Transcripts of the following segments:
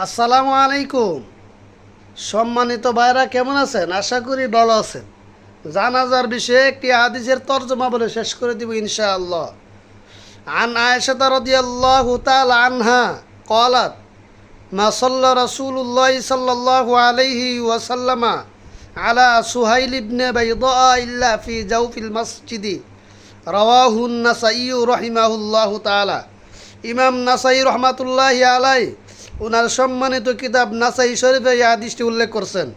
আসসালামু আলাইকুম। সম্মানিত ভাইরা কেমন আছেন? আশা করি ভালো আছেন। জানাজার বিষয়ে একটি হাদিসের তর্জমা বলে শেষ করে দিব ইনশাআল্লাহ। আন আয়েশা রাদিয়াল্লাহু তাআলা আনহা ক্বালাত মা সাল্লা রাসূলুল্লাহ সাল্লাল্লাহু আলাইহি ওয়াসাল্লাম আলা সুহাইল ইবনে বাইদা ইল্লা ফি জাওফিল মসজিদি রাওয়াহু আন-নাসাই রাহিমাহুল্লাহু তাআলা। ইমাম নাসাই রহমাতুল্লাহি আলাইহি ওনার সম্মানিত কিতাব নাসাই শরীফে এই হাদিসটি উল্লেখ করছেন।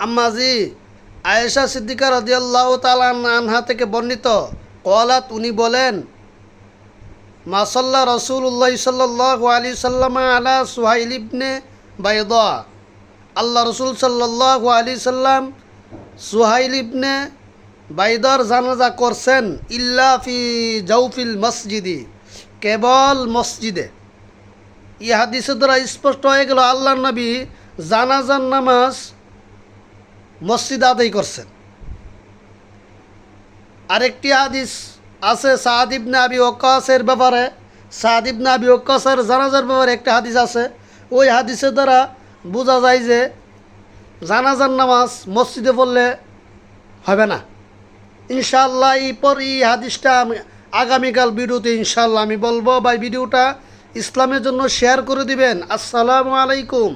আম্মাজি আয়েশা সিদ্দিকা রাদিয়াল্লাহু তাআলা আনহা থেকে বর্ণিত, ক্বালাত উনি বলেন, মা সাল্লা রাসূলুল্লাহ সাল্লাল্লাহু আলাইহি সাল্লাম আলা সুহাইল ইবনে বাইদা, আল্লাহ রসুল সাল্লাল্লাহু আলাইহি সাল্লাম সুহাইল ইবনে বাইদার জানাজা করছেন ইল্লা ফি জাওফিল মসজিদি, কেবল মসজিদে। ই হাদিসের দ্বারা স্পষ্ট হয়ে গেল আল্লাহর নবী জানাজার নামাজ মসজিদে আদায় করছেন। আরেকটি হাদিস আছে সাদ ইবনে আবি ওয়াক্কাসের ব্যাপারে। সাদ ইবনে আবি ওয়াক্কাসের জানাজার ব্যাপারে একটা হাদিস আছে। ওই হাদিসের দ্বারা বোঝা যায় যে জানাজার নামাজ মসজিদে পড়লে হবে না। ইনশাআল্লাহ এই হাদিসটা আমি আগামীকাল ভিডিওতে ইনশাআল্লাহ আমি বলবো। বা ভিডিওটা ইসলামের জন্য শেয়ার করে দিবেন। আসসালামু আলাইকুম।